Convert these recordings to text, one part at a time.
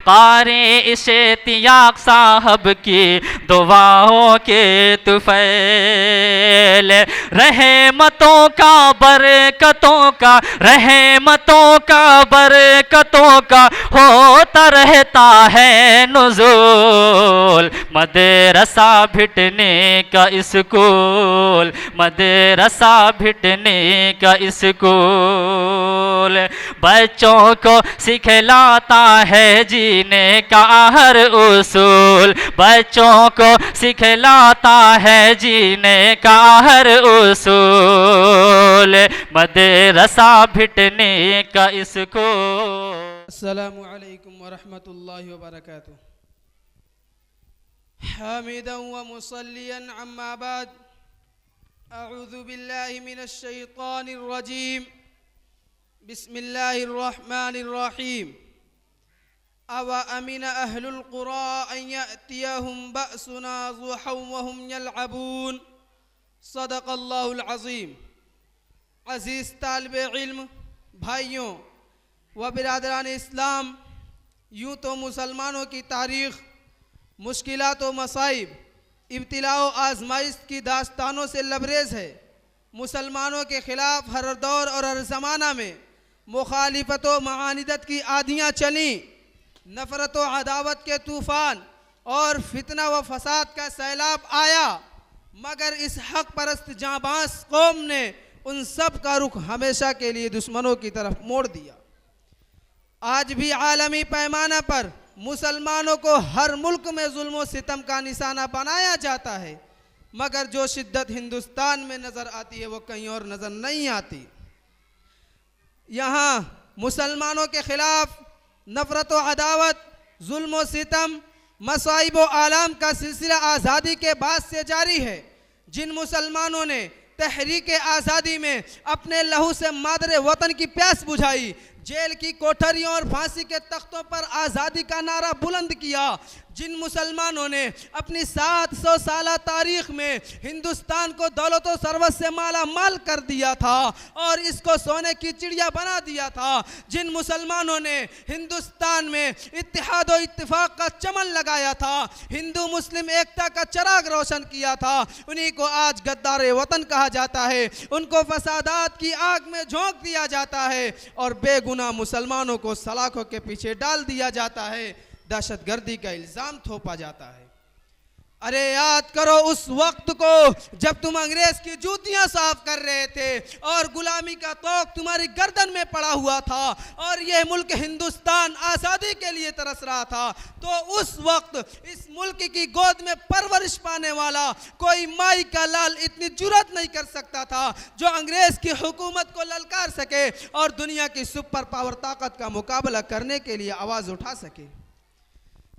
कारी इश्तियाक साहब की दुआओं के तुफैल, रहमतों का बरकतों का, रहमतों का बरकतों का होता रहता है नुज़ूल। मदरसा भिटने का स्कूल, मदरसा भिटने का स्कूल, बच्चों को सिखलाता है जीने का हर उसूल, बच्चों को सिखलाता है जीने का हर उसूल, मदरसा भिटने का स्कूल। अस्सलामु अलैकुम व रहमतुल्लाहि व बरकातुहू। हामिदन व मुसल्लियन अम्मा बाद, अऊज़ु बिल्लाहि मिनश शैतानिर रजीम, बिस्मिल्लाहिर रहमानिर रहीम। अव अमिन अहलुल क़ुरा अन यअतियहुम बअसुना ज़ुहौ व हुम यलअबून। सदक़ल्लाहुल अज़ीम। अज़ीज़ तालिबे इल्म भाइयों व बिरादरान इस्लाम, यूँ तो मुसलमानों की तारीख़ मुश्किलात व मसाइब, इब्तिला व आज़माइश की दास्तानों से लबरेज़ है। मुसलमानों के ख़िलाफ़ हर दौर और हर ज़माना में मुखालिफत व महानिदत की आंधियाँ चलीं, नफ़रत व अदावत के तूफ़ान और फितना व फसाद का सैलाब आया, मगर इस हक़ परस्त जांबाज़ कौम ने उन सब का रुख हमेशा के लिए दुश्मनों की तरफ मोड़ दिया। आज भी आलमी पैमाना पर मुसलमानों को हर मुल्क में जुल्म व सितम का निशाना बनाया जाता है, मगर जो शिद्दत हिंदुस्तान में नज़र आती है वो कहीं और नज़र नहीं आती। यहाँ मुसलमानों के ख़िलाफ़ नफ़रत व अदावत, जुल्म व सितम, मसाइब व आलाम का सिलसिला आज़ादी के बाद से जारी है। जिन मुसलमानों ने तहरीक आज़ादी में अपने लहू से मादरे वतन की प्यास बुझाई, जेल की कोठरियों और फांसी के तख्तों पर आज़ादी का नारा बुलंद किया, जिन मुसलमानों ने अपनी 700 साला तारीख़ में हिंदुस्तान को दौलत व सरवत से माला माल कर दिया था और इसको सोने की चिड़िया बना दिया था, जिन मुसलमानों ने हिंदुस्तान में इत्तेहाद व इत्तिफाक का चमन लगाया था, हिंदू मुस्लिम एकता का चिराग रोशन किया था, उन्हीं को आज गद्दार वतन कहा जाता है। उनको फसादात की आग में झोंक दिया जाता है और बेगुनाह मुसलमानों को सलाखों के पीछे डाल दिया जाता है, दहशतगर्दी का इल्ज़ाम थोपा जाता है। अरे याद करो उस वक्त को जब तुम अंग्रेज की जूतियां साफ कर रहे थे और गुलामी का तोक तुम्हारी गर्दन में पड़ा हुआ था और यह मुल्क हिंदुस्तान आज़ादी के लिए तरस रहा था, तो उस वक्त इस मुल्क की गोद में परवरिश पाने वाला कोई माई का लाल इतनी जुर्रत नहीं कर सकता था जो अंग्रेज की हुकूमत को ललकार सके और दुनिया की सुपर पावर ताकत का मुकाबला करने के लिए आवाज़ उठा सके।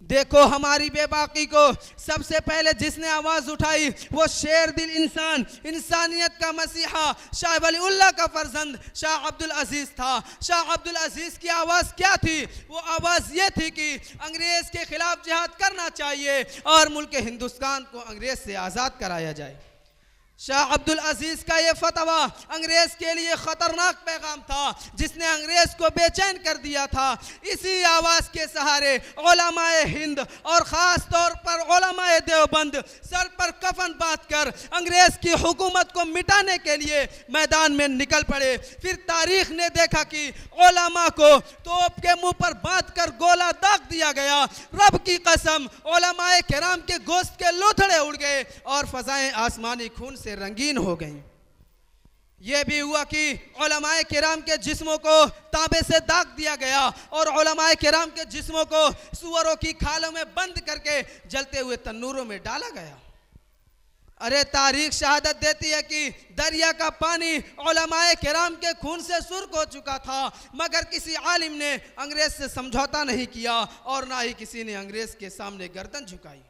देखो हमारी बेबाकी को सबसे पहले जिसने आवाज़ उठाई वो शेर दिल इंसान, इंसानियत का मसीहा, शाह वलीउल्लाह का फर्जंद शाह अब्दुल अजीज़ था। शाह अब्दुल अजीज़ की आवाज़ क्या थी? वो आवाज़ ये थी कि अंग्रेज़ के ख़िलाफ़ जिहाद करना चाहिए और मुल्क हिंदुस्तान को अंग्रेज़ से आज़ाद कराया जाए। शाह अब्दुल अजीज़ का ये फतवा अंग्रेज़ के लिए ख़तरनाक पैगाम था जिसने अंग्रेज़ को बेचैन कर दिया था। इसी आवाज़ के सहारे उलमाए हिंद और ख़ास तौर पर उलमाए देवबंद सर पर कफन बांधकर अंग्रेज़ की हुकूमत को मिटाने के लिए मैदान में निकल पड़े। फिर तारीख़ ने देखा कि उलमा को तोप के मुँह पर बांध कर गोला दाग दिया गया। रब की कसम उलमाए किराम के गोश्त के लोथड़े उड़ गए और फ़ज़ाएँ आसमानी खून से रंगीन हो गई। यह भी हुआ कि उलमाए किराम के जिस्मों को तांबे से दाग दिया गया और उलमाए किराम के जिस्मों को सुअरों की खालों में बंद करके जलते हुए तन्नूरों में डाला गया। अरे तारीख शहादत देती है कि दरिया का पानी उलमाए किराम के खून से सुर्ख हो चुका था, मगर किसी आलिम ने अंग्रेज से समझौता नहीं किया और ना ही किसी ने अंग्रेज के सामने गर्दन झुकाई।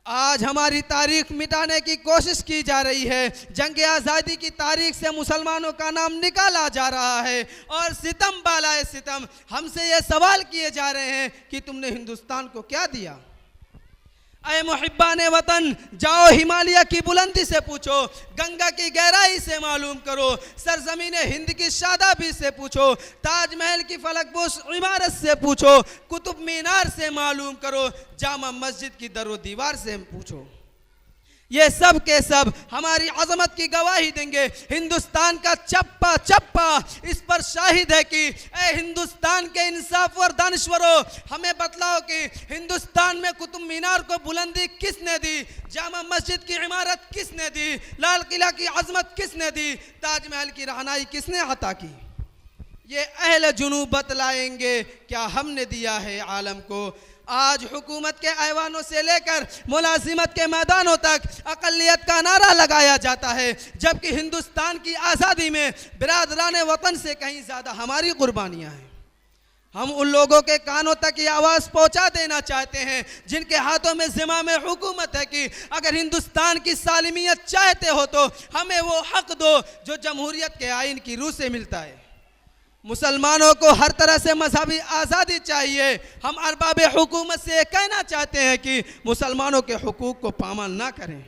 आज हमारी तारीख मिटाने की कोशिश की जा रही है। जंग आज़ादी की तारीख से मुसलमानों का नाम निकाला जा रहा है और सितम बालाए सितम हमसे ये सवाल किए जा रहे हैं कि तुमने हिंदुस्तान को क्या दिया। अय मुहिब्बाने वतन, जाओ हिमालय की बुलंदी से पूछो, गंगा की गहराई से मालूम करो, सरजमीने हिंद की शादाबी से पूछो, ताजमहल की फलकपोश इमारत से पूछो, कुतुब मीनार से मालूम करो, जामा मस्जिद की दरो दीवार से पूछो। ये सब के सब हमारी अजमत की गवाही देंगे। हिंदुस्तान का चप्पा चप्पा इस पर शाहिद है कि ए हिंदुस्तान के इंसाफ और दानिश्वरों, हमें बतलाओ कि हिंदुस्तान में कुतुब मीनार को बुलंदी किसने दी, जामा मस्जिद की इमारत किसने दी, लाल किला की अजमत किसने दी, ताजमहल की रहनाई किसने अता की। ये अहले जुनूब बतलाएंगे क्या हमने दिया है आलम को। आज हुकूमत के ऐवानों से लेकर मुलाजिमत के मैदानों तक अक़लियत का नारा लगाया जाता है, जबकि हिंदुस्तान की आज़ादी में बिरादरान वतन से कहीं ज़्यादा हमारी कुर्बानियाँ हैं। हम उन लोगों के कानों तक ये आवाज़ पहुँचा देना चाहते हैं जिनके हाथों में ज़िम्मा में हुकूमत है कि अगर हिंदुस्तान की सालिमियत चाहते हो तो हमें वो हक़ दो जो जमहूरियत के आइन की रूह से मिलता है। मुसलमानों को हर तरह से मजहबी आज़ादी चाहिए। हम अरबाब हुकूमत से कहना चाहते हैं कि मुसलमानों के हुकूक को पामाल ना करें,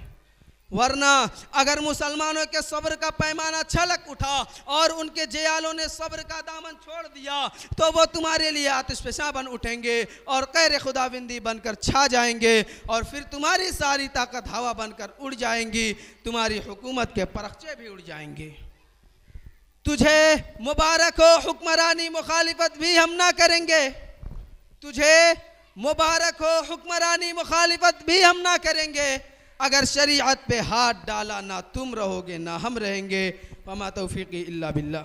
वरना अगर मुसलमानों के सब्र का पैमाना छलक उठा और उनके जयालों ने सब्र का दामन छोड़ दिया तो वो तुम्हारे लिए आतिशफ़शा बन उठेंगे और गैर खुदाबंदी बनकर छा जाएंगे और फिर तुम्हारी सारी ताकत हवा बनकर उड़ जाएंगी, तुम्हारी हुकूमत के परखचे भी उड़ जाएंगे। तुझे मुबारक हो हुक्मरानी, मुखालिफत भी हम ना करेंगे। तुझे मुबारक हो हुक्मरानी, मुखालिफत भी हम ना करेंगे। अगर शरीयत पे हाथ डाला ना तुम रहोगे ना हम रहेंगे। वमा तौफीकी इल्ला बिल्लाह।